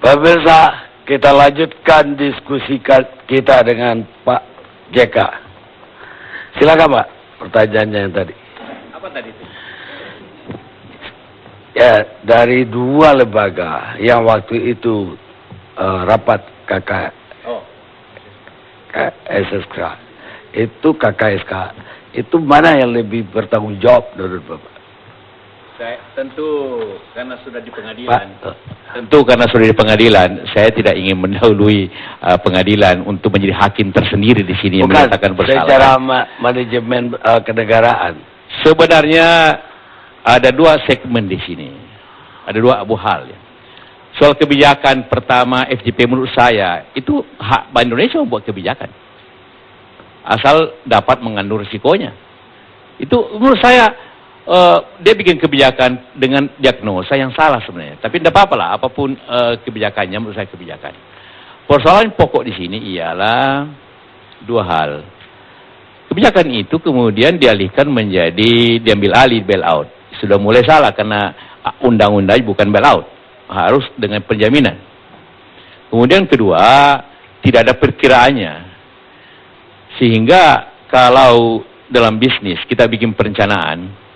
Pemirsa, kita lanjutkan diskusi kita dengan Pak JK. Silakan Pak, pertanyaannya yang tadi. Apa tadi itu? Ya, dari dua lembaga yang waktu itu rapat KSSK, itu KKSK, itu mana yang lebih bertanggung jawab menurut Bapak? Tentu karena sudah di pengadilan. Tentu karena sudah di pengadilan, saya tidak ingin mendahului pengadilan untuk menjadi hakim tersendiri di sini yang menyatakan bersalah. Secara manajemen kenegaraan. Sebenarnya ada dua segmen di sini, ada dua hal. Ya. Soal kebijakan pertama FJP menurut saya itu hak Bank Indonesia membuat kebijakan, asal dapat mengandung risikonya. Itu menurut saya. Dia bikin kebijakan dengan diagnosa yang salah sebenarnya. Tapi tidak apa-apa lah, apapun kebijakannya menurut saya kebijakan. Persoalan pokok di sini ialah dua hal. Kebijakan itu kemudian dialihkan menjadi diambil alih bailout. Sudah mulai salah karena undang-undang bukan bailout, harus dengan penjaminan. Kemudian kedua, tidak ada perkiraannya. Sehingga kalau dalam bisnis kita bikin perencanaan,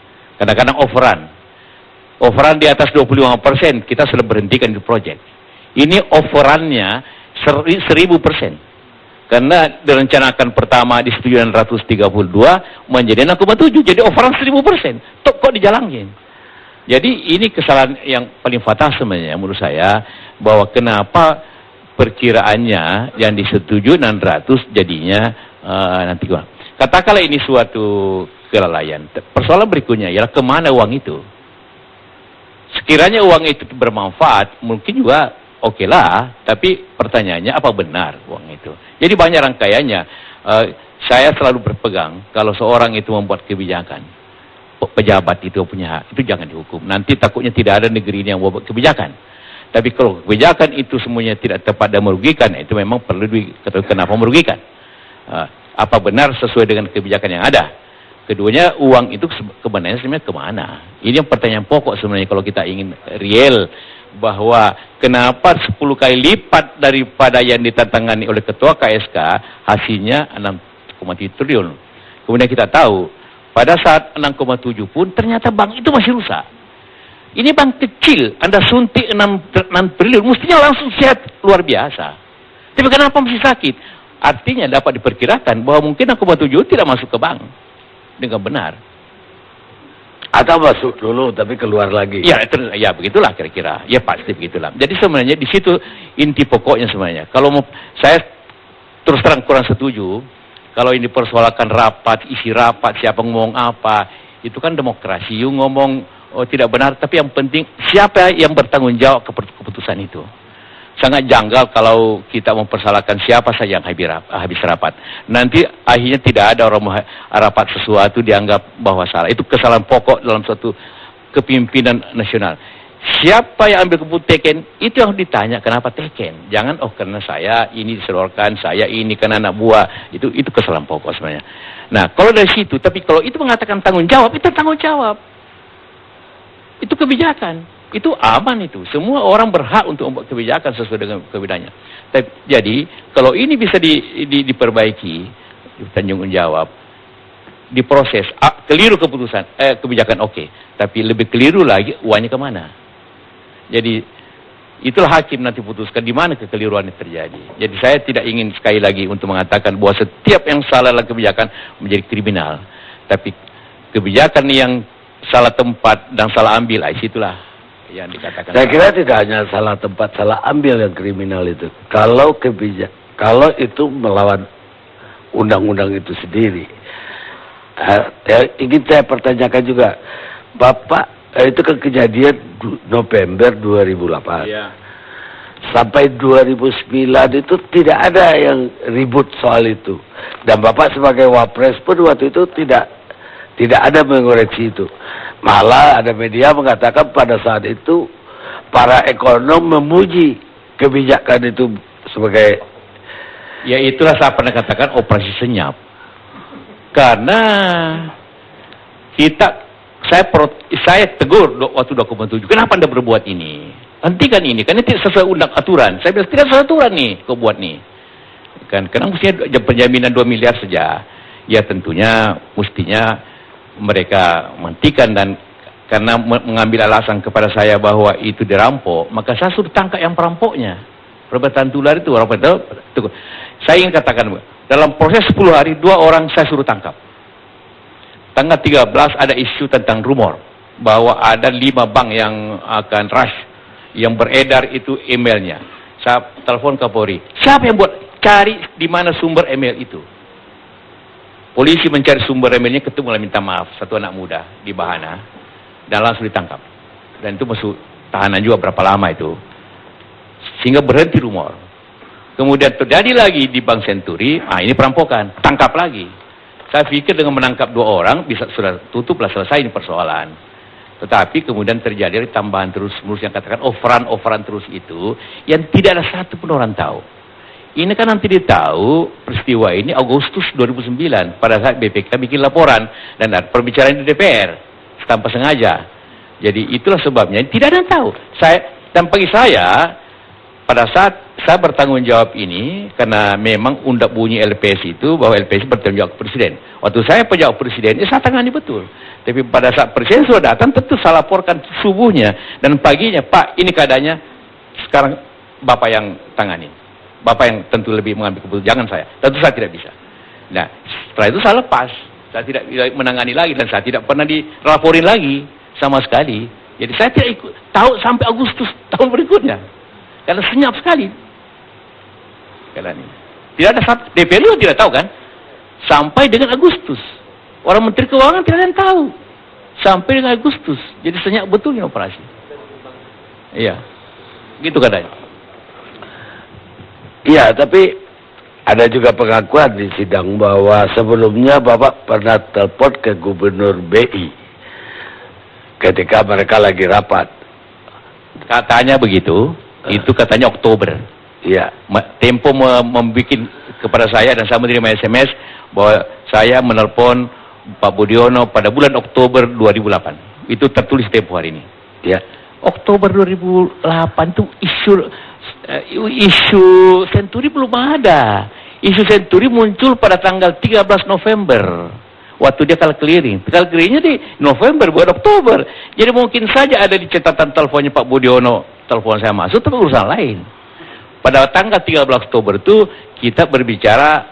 kadang-kadang overrun di atas 25%, kita sudah berhentikan di proyek. Ini overrunnya 1000%. Karena direncanakan pertama di 932 menjadi 6,7, jadi overrun 1000%. Kok dijalangin? Jadi ini kesalahan yang paling fatal sebenarnya menurut saya, bahwa kenapa perkiraannya yang disetujui 600 jadinya nanti katakanlah ini suatu kelalaian. Persoalan berikutnya ialah kemana uang itu. Sekiranya uang itu bermanfaat, mungkin juga oke lah. Tapi pertanyaannya apa benar uang itu. Jadi banyak rangkaiannya. Saya selalu berpegang kalau seorang itu membuat kebijakan, pejabat itu punya hak, itu jangan dihukum. Nanti takutnya tidak ada negeri ini yang membuat kebijakan. Tapi kalau kebijakan itu semuanya tidak tepat dan merugikan, itu memang perlu diketahui kenapa merugikan. Apa benar sesuai dengan kebijakan yang ada. Keduanya, uang itu sebenarnya kemana? Ini yang pertanyaan pokok sebenarnya kalau kita ingin real, bahwa kenapa 10 kali lipat daripada yang ditantangani oleh ketua KSK, hasilnya 6,7 triliun. Kemudian kita tahu, pada saat 6,7 pun ternyata bank itu masih rusak. Ini bank kecil, Anda suntik 6 triliun, mestinya langsung sehat luar biasa. Tapi kenapa masih sakit? Artinya dapat diperkirakan bahwa mungkin 6,7 tidak masuk ke bank dengan benar. Atau masuk dulu tapi keluar lagi. Ya begitulah kira-kira. Ya pasti begitulah. Jadi sebenarnya di situ inti pokoknya sebenarnya. Kalau saya terus terang kurang setuju kalau ini dipersoalkan rapat, isi rapat, siapa ngomong apa, itu kan demokrasi. You ngomong tidak benar, tapi yang penting siapa yang bertanggung jawab keputusan itu. Sangat janggal kalau kita mempersalahkan siapa saja yang habis rapat. Nanti akhirnya tidak ada orang rapat sesuatu dianggap bahwa salah. Itu kesalahan pokok dalam suatu kepimpinan nasional. Siapa yang ambil keputusan teken, itu yang ditanya kenapa teken. Jangan karena saya ini disedorkan, saya ini karena anak buah. Itu kesalahan pokok sebenarnya. Nah, kalau dari situ, tapi kalau itu mengatakan tanggung jawab, itu tanggung jawab. Itu kebijakan. Itu aman itu. Semua orang berhak untuk membuat kebijakan sesuai dengan kebijakannya. Jadi, kalau ini bisa diperbaiki, tanggung jawab, diproses, keliru keputusan, kebijakan oke. Tapi lebih keliru lagi, uangnya kemana? Jadi, itulah hakim nanti putuskan di mana kekeliruan itu terjadi. Jadi, saya tidak ingin sekali lagi untuk mengatakan bahwa setiap yang salah dalam kebijakan menjadi kriminal. Tapi, kebijakan yang salah tempat dan salah ambil, situlah yang dikatakan. Saya kira tidak hanya salah tempat, salah ambil yang kriminal itu. Kalau itu melawan undang-undang itu sendiri. Ingin saya pertanyakan juga, Bapak, itu kan kejadian November 2008. Ya. Sampai 2009 itu tidak ada yang ribut soal itu. Dan Bapak sebagai Wapres pun waktu itu tidak ada mengoreksi itu. Malah ada media mengatakan pada saat itu para ekonom memuji kebijakan itu sebagai... Ya itulah saya pernah katakan operasi senyap. Karena saya tegur waktu 2,7. Kenapa Anda berbuat ini? hentikan ini, karena tidak sesuai undang aturan. Saya bilang, tidak sesuai aturan nih, kau buat nih. Kan, karena mestinya penjaminan 2 miliar saja. Ya tentunya, mestinya mereka menghentikan, dan karena mengambil alasan kepada saya bahwa itu dirampok, maka saya suruh tangkap yang perampoknya. Perbuatan tular itu, saya ingin katakan, dalam proses 10 hari, 2 orang saya suruh tangkap. Tanggal 13 ada isu tentang rumor, bahwa ada 5 bank yang akan rush, yang beredar itu emailnya. Saya telepon Kapolri, siapa yang buat? Cari di mana sumber email itu. Polisi mencari sumber emailnya, ketemu, minta maaf, satu anak muda di Bahana, dan langsung ditangkap. Dan itu masuk tahanan juga berapa lama itu, sehingga berhenti rumor. Kemudian terjadi lagi di Bank Senturi, ini perampokan, tangkap lagi. Saya pikir dengan menangkap 2 orang bisa sudah tutuplah, selesai ini persoalan. Tetapi kemudian terjadi tambahan terus-menerus yang katakan overrun terus itu, yang tidak ada satu pun orang tahu. Ini kan nanti ditahu peristiwa ini Agustus 2009 pada saat BPK bikin laporan dan ada perbicaraan di DPR tanpa sengaja. Jadi itulah sebabnya tidak ada yang tahu. Dan bagi saya pada saat saya bertanggung jawab ini, karena memang undang bunyi LPS itu bahwa LPS bertanggung jawab presiden. Waktu saya pejabat presiden, saya tangani betul. Tapi pada saat presiden sudah datang, tentu saya laporkan subuhnya dan paginya, Pak, ini keadaannya sekarang Bapak yang tangani. Bapak yang tentu lebih mengambil keputusan, jangan saya. Tentu saya tidak bisa. Nah, setelah itu saya lepas. Saya tidak menangani lagi dan saya tidak pernah dilaporin lagi sama sekali. Jadi saya tidak ikut tahu sampai Agustus tahun berikutnya. Karena senyap sekali. Tidak ada satu, DPR juga tidak tahu kan? Sampai dengan Agustus. Orang Menteri Keuangan tidak ada yang tahu. Sampai dengan Agustus. Jadi senyap betulnya operasi. Iya. Gitu katanya. Iya, tapi ada juga pengakuan di sidang bahwa sebelumnya Bapak pernah telepon ke Gubernur BI ketika mereka lagi rapat. Katanya begitu, itu katanya Oktober. Iya. Tempo membuat kepada saya dan saya menerima SMS bahwa saya menelpon Pak Budiono pada bulan Oktober 2008. Itu tertulis Tempo hari ini. Ya. Oktober 2008 itu isu Senturi belum ada. Isu Senturi muncul pada tanggal 13 November. Waktu dia kalau clearing. Kalau clearingnya di November, bukan Oktober. Jadi mungkin saja ada di catatan teleponnya Pak Budiono, telepon saya masuk, tapi urusan lain. Pada tanggal 13 Oktober itu kita berbicara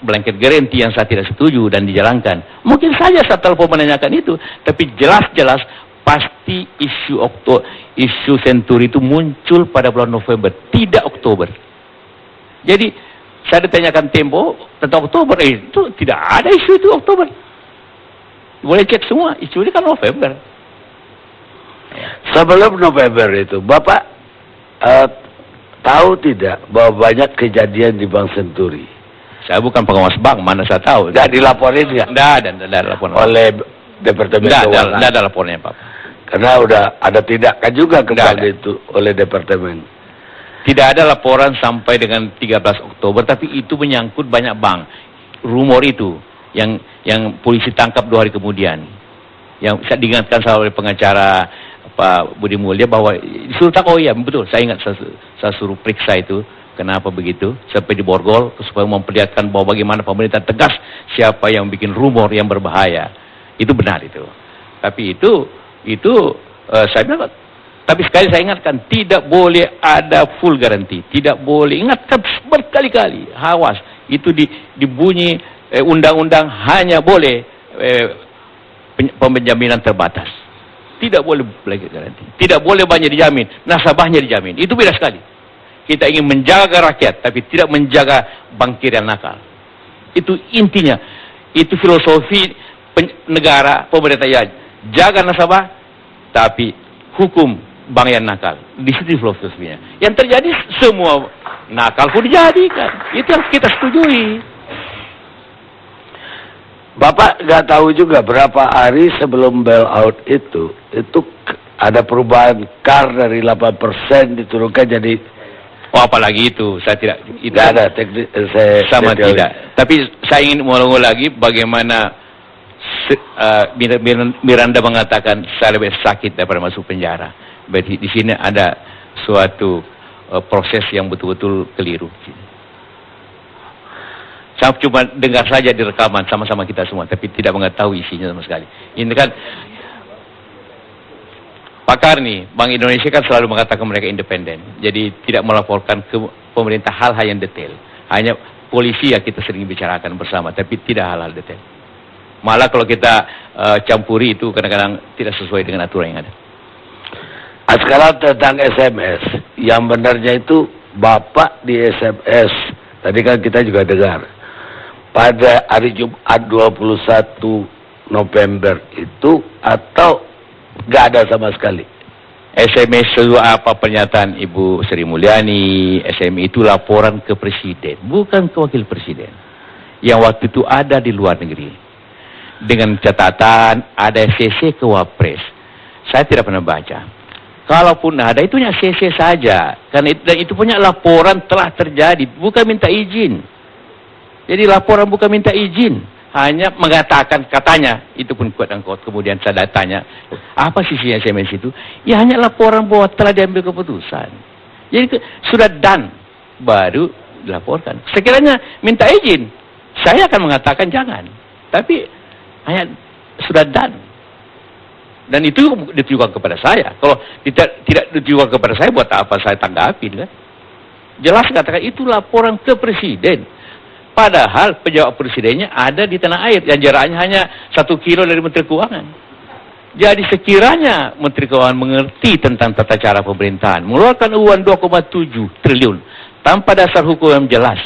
blanket guarantee yang saya tidak setuju dan dijalankan. Mungkin saja saya telepon menanyakan itu, tapi jelas-jelas pasti isu Senturi itu muncul pada bulan November, tidak Oktober. Jadi saya ditanyakan Tempo tentang Oktober, itu tidak ada isu itu Oktober. Boleh cek semua, isu ini kan November. Sebelum November itu, Bapak tahu tidak bahwa banyak kejadian di Bank Senturi? Saya bukan pengawas bank, mana saya tahu. Tidak dilaporin nggak? Tidak ada laporan. Oleh Departemen Keuangan? Tidak ada laporannya, Pak. Karena udah ada tindakan juga kepada itu oleh Departemen. Tidak ada laporan sampai dengan 13 Oktober, tapi itu menyangkut banyak bank. Rumor itu yang polisi tangkap 2 hari kemudian. Yang saya diingatkan oleh pengacara Pak Budi Mulya bahwa disuruh tak, oh iya betul, saya ingat saya suruh periksa itu. Kenapa begitu? Sampai di borgol supaya memperlihatkan bahwa bagaimana pemerintah tegas siapa yang bikin rumor yang berbahaya. Itu benar itu. Tapi itu saya bilang, tapi sekali saya ingatkan, tidak boleh ada full garanti, tidak boleh, ingatkan berkali-kali, awas, itu dibunyi undang-undang hanya boleh penjaminan terbatas, tidak boleh blanket garanti, tidak boleh banyak dijamin, nasabahnya dijamin, itu beda sekali. Kita ingin menjaga rakyat, tapi tidak menjaga bankir yang nakal. Itu intinya, itu filosofi negara, pemerintah ya, jaga nasabah, tapi hukum bank yang nakal. Di situ filosofinya. Yang terjadi semua nakal pun dijadikan. Itu yang kita setujui. Bapak nggak tahu juga berapa hari sebelum bailout itu ada perubahan KAR dari 8% diturunkan jadi. Oh, apalagi itu, saya tidak. Itu nggak ada teknik. Sama tidak. Tapi saya ingin mengulang lagi bagaimana Miranda mengatakan saya lebih sakit daripada masuk penjara. Berarti di sini ada suatu proses yang betul-betul keliru. Saya cuma dengar saja di rekaman sama-sama kita semua, tapi tidak mengetahui isinya sama sekali. Ini kan pakar nih, Bank Indonesia kan selalu mengatakan mereka independen. Jadi tidak melaporkan ke pemerintah hal-hal yang detail. Hanya polisi yang kita sering bicarakan bersama, tapi tidak hal-hal detail. Malah kalau kita campuri itu kadang-kadang tidak sesuai dengan aturan yang ada. Sekarang tentang SMS, yang benarnya itu Bapak di SMS. Tadi kan kita juga dengar. Pada hari Jumat 21 November itu atau nggak ada sama sekali? SMS itu apa pernyataan Ibu Sri Mulyani, SMS itu laporan ke Presiden, bukan ke Wakil Presiden. Yang waktu itu ada di luar negeri. Dengan catatan ada CC ke Wapres. Saya tidak pernah baca. Kalaupun ada, itu hanya CC saja. Karena itu punya laporan telah terjadi, bukan minta izin. Jadi laporan bukan minta izin, hanya mengatakan katanya, itu pun kuat dan kuat. Kemudian saya tanya, apa sih SMS itu? Ya hanya laporan bahwa telah diambil keputusan. Jadi sudah done, baru dilaporkan. Sekiranya minta izin, saya akan mengatakan jangan. Tapi hanya sudah done. Dan itu ditujukan kepada saya. Kalau tidak ditujukan kepada saya, buat apa saya tanggapin kan? Jelas katakan itu laporan ke Presiden. Padahal pejabat presidennya ada di tanah air yang jaraknya hanya 1 kilo dari Menteri Keuangan. Jadi sekiranya Menteri Keuangan mengerti tentang tata cara pemerintahan, mengeluarkan uang 2,7 triliun tanpa dasar hukum yang jelas,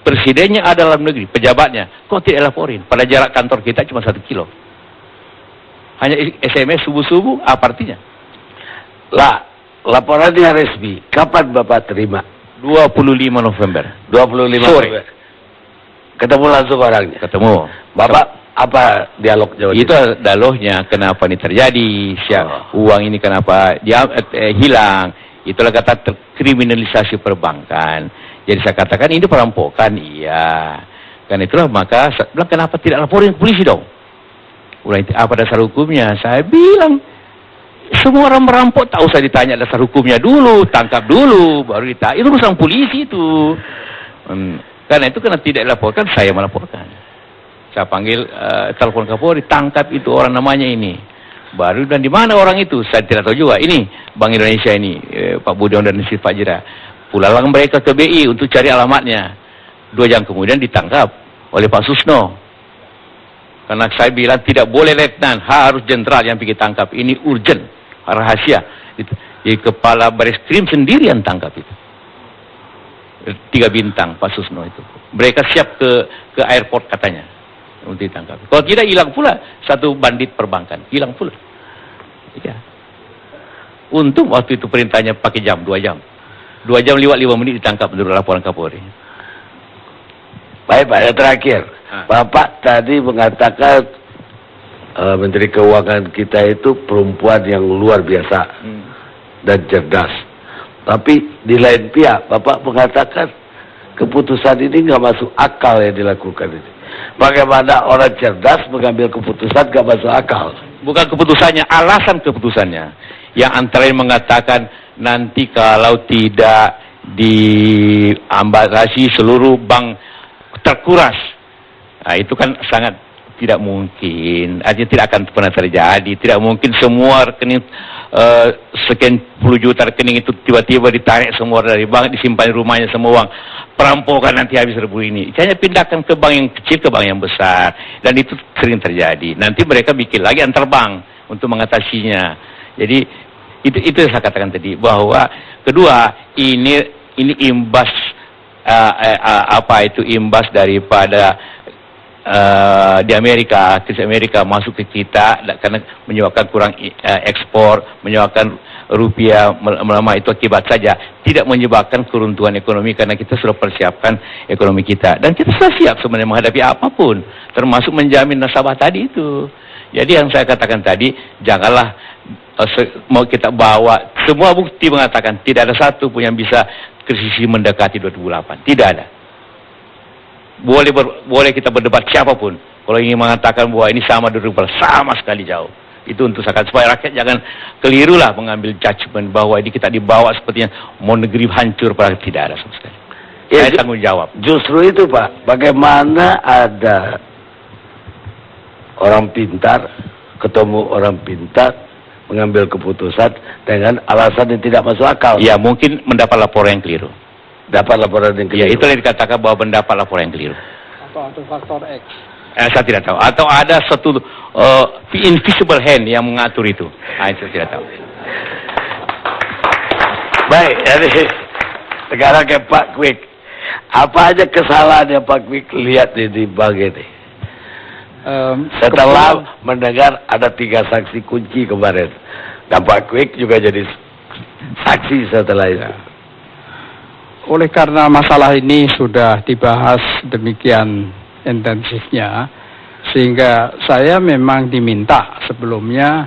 presidennya ada dalam negeri, pejabatnya, kok tidak laporin? Pada jarak kantor kita cuma 1 kilo. Hanya SMS subuh-subuh, apa artinya? Laporannya resmi. Kapan Bapak terima? 25 November. 25 sore. November. Ketemu langsung orangnya? Ketemu. Bapak, apa dialog Jawa? Itu dialognya, kenapa ini terjadi, uang ini kenapa dia hilang. Itulah kata terkriminalisasi perbankan. Jadi saya katakan ini perampokan, iya. Karena itulah maka saya bilang kenapa tidak laporin ke polisi dong? Apa dasar hukumnya? Saya bilang semua orang merampok tak usah ditanya dasar hukumnya dulu, tangkap dulu, baru ditanya. Itu urusan polisi itu. Karena itu karena tidak dilaporkan, saya melaporkan. Saya panggil telepon Kapolri, tangkap itu orang namanya ini. Baru dan di mana orang itu? Saya tidak tahu juga. Ini Bank Indonesia ini, Pak Budion dan Siti Fajira. Pulanglah mereka ke BI untuk cari alamatnya. 2 jam kemudian ditangkap oleh Pak Susno. Karena saya bilang tidak boleh letnan, harus jenderal yang pergi tangkap. Ini urgent, rahasia. Jadi kepala baris krim sendiri yang tangkap itu. 3 bintang Pak Susno itu. Mereka siap ke airport katanya untuk ditangkap. Kalau tidak hilang pula 1 bandit perbankan, hilang pula. Ya. Untung waktu itu perintahnya pakai jam 2 jam. 2 jam lewat 5 menit ditangkap menurut laporan Kapolri. Baik Pak, yang terakhir. Bapak tadi mengatakan Menteri Keuangan kita itu perempuan yang luar biasa dan cerdas. Tapi di lain pihak, Bapak mengatakan keputusan ini nggak masuk akal yang dilakukan ini. Bagaimana orang cerdas mengambil keputusan nggak masuk akal? Bukan keputusannya, alasan keputusannya. Yang antara lain mengatakan nanti kalau tidak diambatasi seluruh bank terkuras. Nah, itu kan sangat tidak mungkin. Artinya tidak akan pernah terjadi. Tidak mungkin semua rekening sekian puluh juta rekening itu tiba-tiba ditarik semua dari bank, disimpan di rumahnya semua uang. Perampokan nanti habis Rabu ini. Hanya pindahkan ke bank yang kecil ke bank yang besar. Dan itu sering terjadi. Nanti mereka bikin lagi antar bank untuk mengatasinya. Jadi itu yang saya katakan tadi, bahwa kedua ini imbas imbas daripada di Amerika, krisis Amerika masuk ke kita karena menyebabkan kurang ekspor, menyebabkan rupiah melemah. Itu akibat saja, tidak menyebabkan keruntuhan ekonomi karena kita sudah persiapkan ekonomi kita dan kita sudah siap sebenarnya menghadapi apapun, termasuk menjamin nasabah tadi itu. Jadi yang saya katakan tadi, janganlah mau kita bawa semua bukti mengatakan tidak ada satu pun yang bisa krisis mendekati 2008, tidak ada. Boleh kita berdebat siapapun. Kalau ingin mengatakan bahwa ini sama 2008, sama sekali jauh. Itu untuk zakat, supaya rakyat jangan keliru lah mengambil judgement bahwa ini kita dibawa sepertinya mau negeri hancur, padahal tidak ada sama sekali. Ya, saya tanggung jawab. Justru itu Pak, bagaimana ada orang pintar ketemu orang pintar mengambil keputusan dengan alasan yang tidak masuk akal. Ya, mungkin mendapat laporan yang keliru. Dapat laporan yang keliru. Ya, itu yang dikatakan bahwa mendapat laporan yang keliru. Atau faktor X. Saya tidak tahu. Atau ada satu invisible hand yang mengatur itu. Saya tidak tahu. Baik, jadi sekarang ke Pak Kwik. Apa aja kesalahan yang Pak Kwik lihat di bank ini? Setelah mendengar ada 3 saksi kunci kemarin, dan Pak Kwik juga jadi saksi setelah itu. Oleh karena masalah ini sudah dibahas demikian intensifnya, sehingga saya memang diminta sebelumnya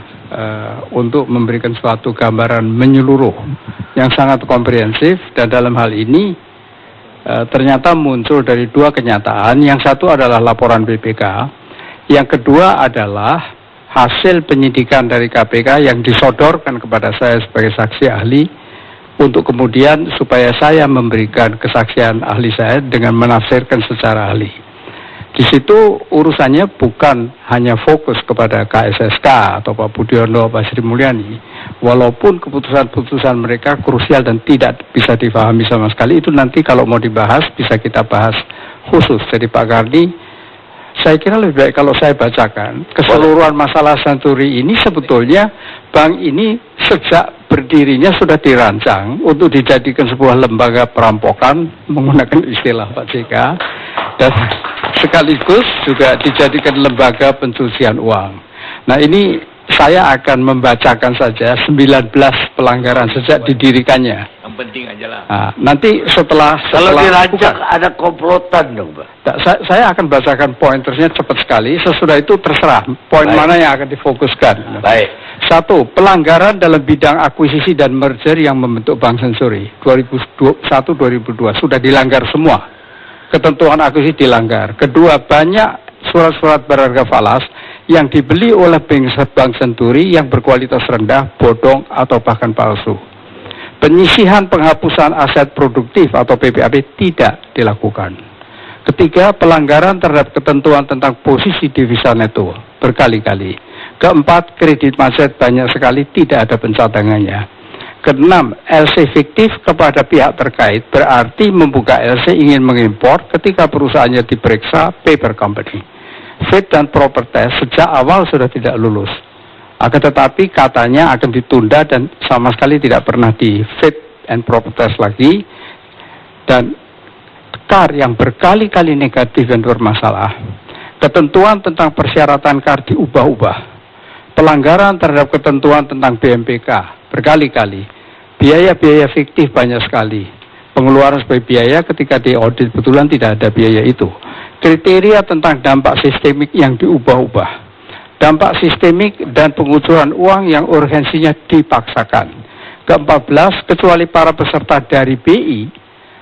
untuk memberikan suatu gambaran menyeluruh yang sangat komprehensif, dan dalam hal ini ternyata muncul dari 2 kenyataan. Yang satu adalah laporan BPK, yang kedua adalah hasil penyidikan dari KPK yang disodorkan kepada saya sebagai saksi ahli, untuk kemudian supaya saya memberikan kesaksian ahli saya dengan menafsirkan secara ahli. Di situ urusannya bukan hanya fokus kepada KSSK atau Pak Budiono, Pak Sri Mulyani, walaupun keputusan-keputusan mereka krusial dan tidak bisa difahami sama sekali. Itu nanti kalau mau dibahas bisa kita bahas khusus. Jadi Pak Kardi, saya kira lebih baik kalau saya bacakan keseluruhan masalah Senturi ini. Sebetulnya bank ini sejak berdirinya sudah dirancang untuk dijadikan sebuah lembaga perampokan, menggunakan istilah Pak JK, dan sekaligus juga dijadikan lembaga pencucian uang. Nah, ini saya akan membacakan saja 19 pelanggaran sejak didirikannya. Yang penting aja lah. Nah, nanti setelah Kalau dirancang ada komplotan dong Pak. Saya akan bacakan pointersnya cepat sekali. Sesudah itu terserah poin mana yang akan difokuskan. Baik. 1. Pelanggaran dalam bidang akuisisi dan merger yang membentuk Bank Senturi 2001-2002 sudah dilanggar semua. Ketentuan akuisisi dilanggar. Kedua, banyak surat-surat berharga falas yang dibeli oleh Bank Senturi yang berkualitas rendah, bodong, atau bahkan palsu. Penyisihan penghapusan aset produktif atau PPAP tidak dilakukan. Ketiga, pelanggaran terhadap ketentuan tentang posisi divisa neto berkali-kali. Keempat, kredit macet banyak sekali tidak ada pencadangannya. Keenam, LC fiktif kepada pihak terkait berarti membuka LC ingin mengimpor ketika perusahaannya diperiksa paper company. Fit dan proper test sejak awal sudah tidak lulus. Akan tetapi katanya akan ditunda dan sama sekali tidak pernah di fit and proper test lagi. Dan KAR yang berkali-kali negatif dan bermasalah. Ketentuan tentang persyaratan KAR diubah-ubah. Pelanggaran terhadap ketentuan tentang BMPK berkali-kali. Biaya-biaya fiktif banyak sekali. Pengeluaran sebagai biaya ketika diaudit betulan tidak ada biaya itu. Kriteria tentang dampak sistemik yang diubah-ubah. Dampak sistemik dan pengucuran uang yang urgensinya dipaksakan. Ke-14, kecuali para peserta dari BI,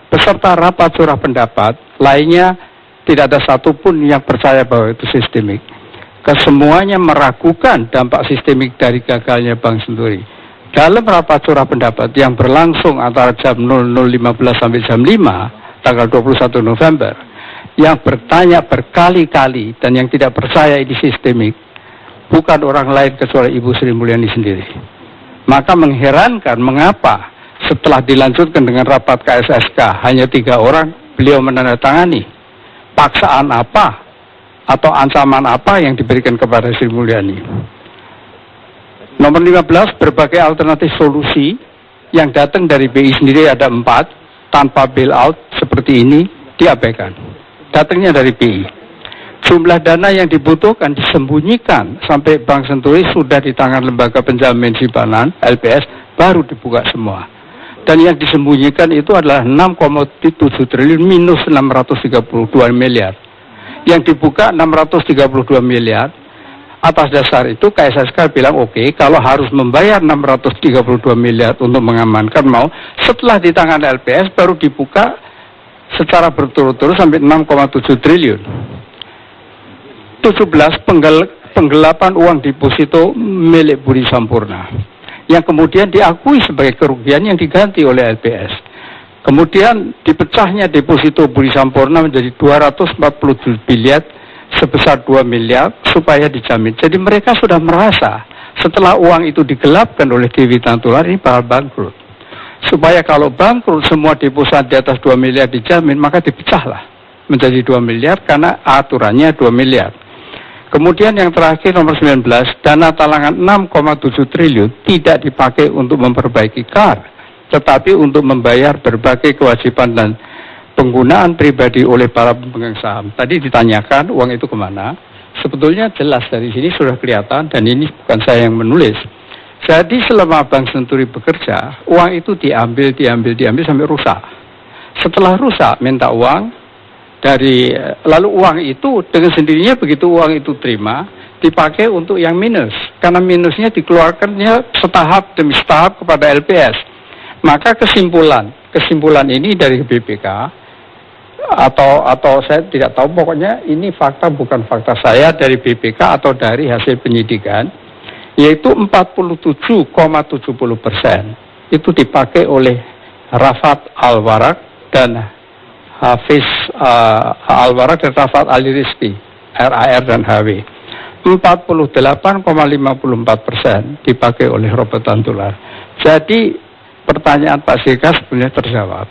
peserta rapat surah pendapat, lainnya tidak ada satupun yang percaya bahwa itu sistemik. Kesemuanya meragukan dampak sistemik dari gagalnya Bank Senturi. Dalam rapat surah pendapat yang berlangsung antara jam 00.15 sampai jam 5, tanggal 21 November, yang bertanya berkali-kali dan yang tidak percaya ini sistemik, bukan orang lain kecuali Ibu Sri Mulyani sendiri. Maka mengherankan mengapa setelah dilanjutkan dengan rapat KSSK hanya 3 orang beliau menandatangani. Paksaan apa atau ancaman apa yang diberikan kepada Sri Mulyani. Nomor 15, berbagai alternatif solusi yang datang dari BI sendiri ada 4 tanpa bailout seperti ini diabaikan. Datangnya dari BI. Jumlah dana yang dibutuhkan disembunyikan sampai Bank Senturi sudah di tangan lembaga penjamin simpanan LPS baru dibuka semua. Dan yang disembunyikan itu adalah 6,7 triliun minus 632 miliar. Yang dibuka 632 miliar. Atas dasar itu KSSK bilang oke, kalau harus membayar 632 miliar untuk mengamankan mau, setelah di tangan LPS baru dibuka secara berturut-turut sampai 6,7 triliun. 17, penggelapan uang deposito milik Budi Sampurna yang kemudian diakui sebagai kerugian yang diganti oleh LPS. Kemudian dipecahnya deposito Budi Sampurna menjadi 247 miliar sebesar 2 miliar supaya dijamin. Jadi mereka sudah merasa setelah uang itu digelapkan oleh Dewi Tantular ini bakal bangkrut. Supaya kalau bangkrut semua deposito di atas 2 miliar dijamin, maka dipecahlah menjadi 2 miliar karena aturannya 2 miliar. Kemudian yang terakhir nomor 19, dana talangan 6,7 triliun tidak dipakai untuk memperbaiki KAR, tetapi untuk membayar berbagai kewajiban dan penggunaan pribadi oleh para pemegang saham. Tadi ditanyakan uang itu kemana? Sebetulnya jelas dari sini sudah kelihatan dan ini bukan saya yang menulis. Jadi selama Bank Senturi bekerja, uang itu diambil sampai rusak. Setelah rusak minta uang lalu uang itu dengan sendirinya begitu uang itu terima dipakai untuk yang minus karena minusnya dikeluarkannya setahap demi setahap kepada LPS. Maka kesimpulan ini dari BPK atau saya tidak tahu, pokoknya ini fakta bukan fakta saya dari BPK atau dari hasil penyidikan, yaitu 47,70% itu dipakai oleh Rafat Alwarak dan Hafiz Alwarak dan Rafat Ali Rizki, RAR dan HW. 48,54% dipakai oleh Robert Tantular. Jadi pertanyaan Pak Sika sebenarnya terjawab.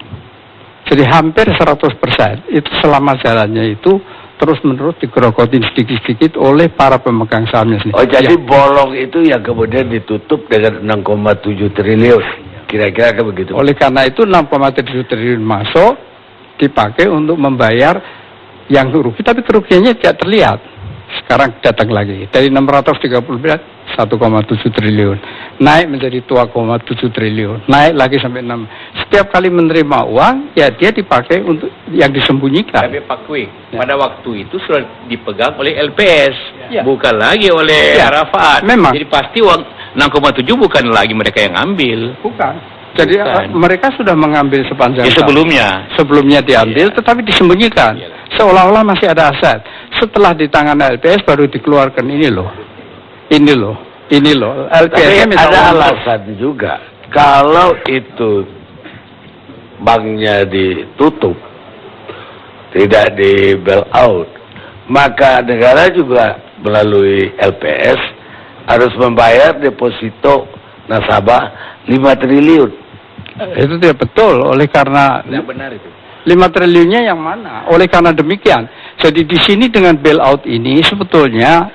Jadi hampir 100% itu selama jalannya itu terus-menerus digerogotin sedikit-sedikit oleh para pemegang sahamnya sendiri. Oh, jadi bolong itu yang kemudian ditutup dengan 6,7 triliun. Kira-kira begitu. Oleh karena itu 6,7 triliun masuk dipakai untuk membayar yang rugi, tapi kerugiannya tidak terlihat. Sekarang datang lagi dari 630 miliar 1,7 triliun naik menjadi 2,7 triliun, naik lagi sampai 6. Setiap kali menerima uang ya dia dipakai untuk yang disembunyikan. Tapi Pak Kwik, pada waktu itu sudah dipegang oleh LPS, bukan lagi oleh Arafat. Memang. Jadi pasti uang 6,7 bukan lagi mereka yang ambil. Bukan. Jadi mereka sudah mengambil sepanjang sebelumnya diambil, tetapi disembunyikan. Seolah-olah masih ada aset. Setelah di tangan LPS baru dikeluarkan ini loh. LPS ada alasan juga. Kalau itu banknya ditutup, tidak di bail out, maka negara juga melalui LPS harus membayar deposito nasabah 5 triliun. Itu tidak betul, oleh karena tidak benar itu. 5 triliunnya yang mana? Oleh karena demikian, jadi di sini dengan bailout ini sebetulnya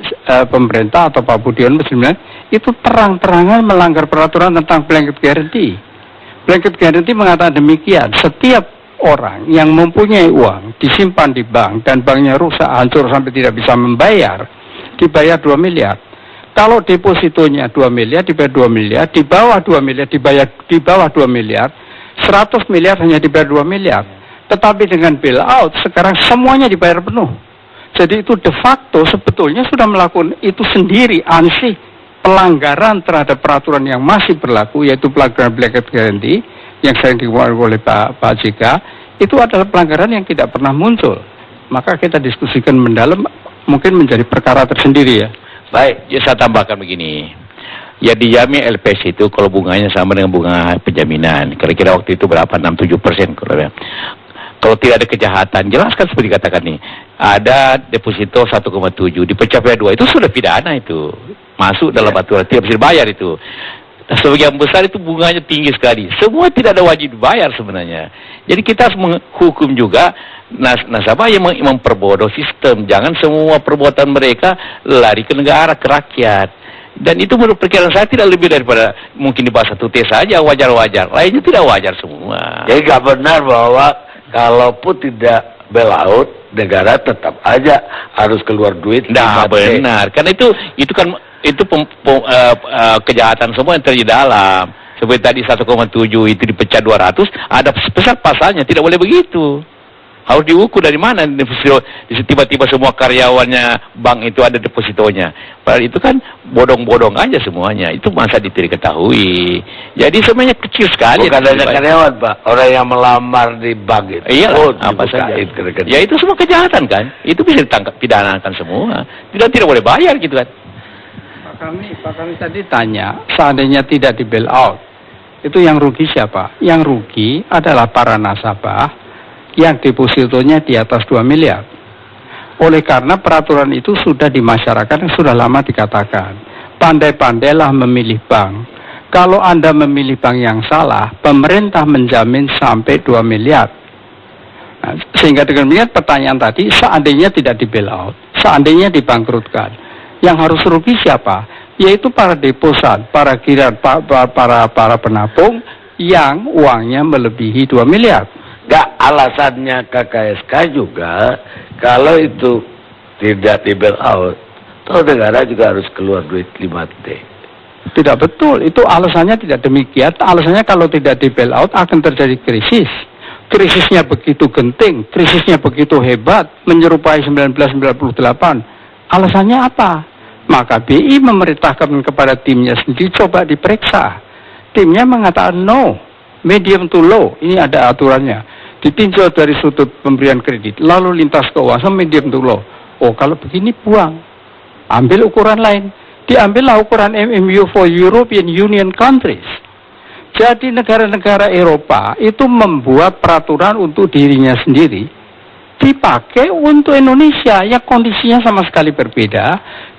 pemerintah atau Pak Budion sebenarnya itu terang-terangan melanggar peraturan tentang blanket guarantee. Blanket guarantee mengatakan demikian, setiap orang yang mempunyai uang disimpan di bank dan banknya rusak, hancur sampai tidak bisa membayar, dibayar 2 miliar. Kalau depositonya 2 miliar, dibayar 2 miliar, di bawah 2 miliar, dibayar di bawah 2 miliar, 100 miliar hanya dibayar 2 miliar. Tetapi dengan bailout, sekarang semuanya dibayar penuh. Jadi itu de facto sebetulnya sudah melakukan itu sendiri, ansih pelanggaran terhadap peraturan yang masih berlaku, yaitu pelanggaran blanket guarantee, yang sering dikeluarkan oleh Pak JK, itu adalah pelanggaran yang tidak pernah muncul. Maka kita diskusikan mendalam, mungkin menjadi perkara tersendiri ya. Baik, ya saya tambahkan begini. Ya dijamin LPS itu kalau bunganya sama dengan bunga penjaminan. Kira-kira waktu itu berapa? 6-7%. Kalau tidak ada kejahatan, jelaskan seperti katakan nih. Ada deposito 1,7, dipecah 2, itu sudah pidana itu. Masuk dalam aturan, tidak bisa dibayar itu. Sebagian besar itu bunganya tinggi sekali. Semua tidak ada wajib dibayar sebenarnya. Jadi kita harus menghukum juga nasabah yang memperbodoh sistem. Jangan semua perbuatan mereka lari ke negara, ke rakyat. Dan itu menurut perkiraan saya tidak lebih daripada mungkin di bawah 1T saja, wajar-wajar. Lainnya tidak wajar semua. Jadi nggak benar bahwa kalaupun tidak bailout, negara tetap aja harus keluar duit. Nah, benar. Karena itu kan kejahatan semua yang terjadi dalam. Seperti tadi 1,7 itu dipecah 200, ada besar pasalnya, tidak boleh begitu. Harus diukur dari mana tiba-tiba semua karyawannya bank itu ada depositonya. Padahal itu kan bodong-bodong aja semuanya. Itu masa diketahui. Jadi semuanya kecil sekali. Bukan hanya karyawan, Pak. Orang yang melamar di bank itu. Iya, apa saja. Ya itu semua kejahatan kan. Itu bisa ditangkap, pidanakan semua. Tidak boleh bayar gitu kan. Pak Kami tadi tanya, seandainya tidak di bail out, itu yang rugi siapa? Yang rugi adalah para nasabah yang depositonya di atas 2 miliar. Oleh karena peraturan itu sudah di masyarakat yang sudah lama dikatakan, pandai-pandailah memilih bank. Kalau Anda memilih bank yang salah, pemerintah menjamin sampai 2 miliar. Nah, sehingga dengan demikian pertanyaan tadi, seandainya tidak di bail out, seandainya dibangkrutkan, yang harus rugi siapa? Yaitu para deposan, para kiran, para penabung yang uangnya melebihi 2 miliar. Nggak, alasannya KKSK juga, kalau itu tidak di bail out, toh negara juga harus keluar duit 5T. Tidak betul, itu alasannya tidak demikian. Alasannya kalau tidak di bail out akan terjadi krisis. Krisisnya begitu genting, krisisnya begitu hebat, menyerupai 1998. Alasannya apa? Maka BI memerintahkan kepada timnya sendiri, coba diperiksa. Timnya mengatakan no, medium to low, ini ada aturannya. Ditinjau dari sudut pemberian kredit, lalu lintas keuangan medium to low. Oh, kalau begini buang. Ambil ukuran lain. Diambillah ukuran MMU for European Union countries. Jadi negara-negara Eropa itu membuat peraturan untuk dirinya sendiri, dipakai untuk Indonesia yang kondisinya sama sekali berbeda.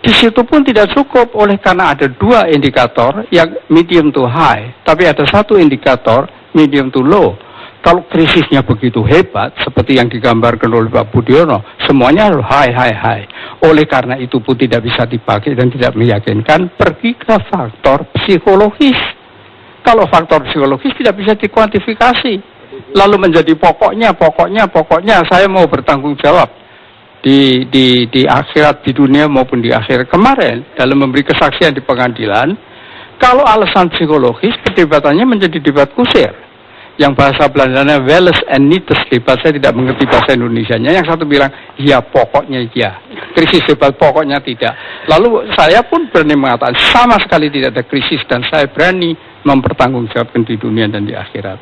Di situ pun tidak cukup, oleh karena ada 2 indikator yang medium to high, tapi ada 1 indikator medium to low. Kalau krisisnya begitu hebat seperti yang digambarkan oleh Pak Budiono, semuanya high. Oleh karena itu pun tidak bisa dipakai dan tidak meyakinkan, pergi ke faktor psikologis. Kalau faktor psikologis tidak bisa dikuantifikasi, lalu menjadi pokoknya saya mau bertanggung jawab di akhirat, di dunia maupun di akhirat. Kemarin dalam memberi kesaksian di pengadilan, kalau alasan psikologis, perdebatannya menjadi debat kusir. Yang bahasa Belandanya Welles and Nietes debat, saya tidak mengerti bahasa Indonesianya. Yang satu bilang, ya pokoknya ya. Krisis debat pokoknya tidak. Lalu saya pun berani mengatakan sama sekali tidak ada krisis dan saya berani mempertanggungjawabkan di dunia dan di akhirat.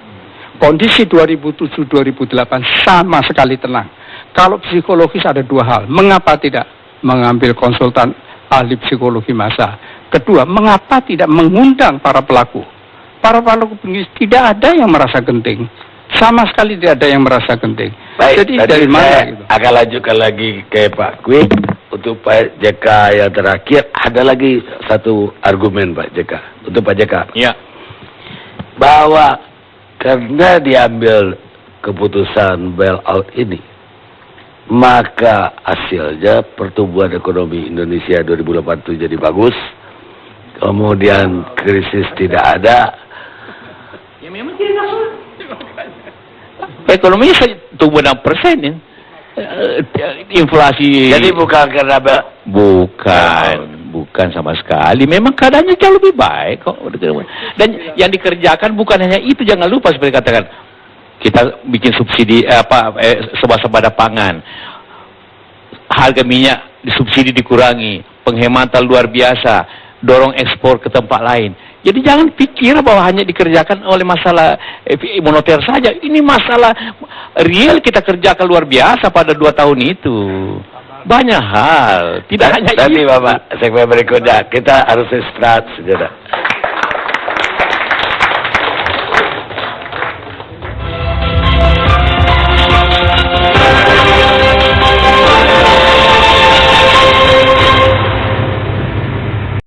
Kondisi 2007-2008 sama sekali tenang. Kalau psikologis ada 2 hal. Mengapa tidak mengambil konsultan ahli psikologi massa? Kedua, mengapa tidak mengundang para pelaku? Para pelaku bisnis tidak ada yang merasa genting. Sama sekali tidak ada yang merasa genting. Baik, jadi dari mana gitu? Akan lanjutkan lagi ke Pak Kwik. Untuk Pak JK yang terakhir, ada lagi satu argumen Pak JK. Untuk Pak JK. Ya. Bahwa karena diambil keputusan bailout ini, maka hasilnya pertumbuhan ekonomi Indonesia 2008 jadi bagus. Kemudian krisis tidak ada. Ya memang tidak masalah. Ekonominya tumbuh 6% ya. Inflasi. Jadi bukan karena bukan sama sekali. Memang keadaannya jauh lebih baik kok. Dan yang dikerjakan bukan hanya itu, jangan lupa seperti katakan kita bikin subsidi swasembada pangan. Harga minyak disubsidi dikurangi, penghematan luar biasa, dorong ekspor ke tempat lain. Jadi jangan pikir bahwa hanya dikerjakan oleh masalah moneter saja. Ini masalah real kita kerjakan luar biasa pada 2 tahun itu. Banyak hal, tidak hanya itu. Nanti Bapak, segmen berikutnya kita harus istirahat sejenak.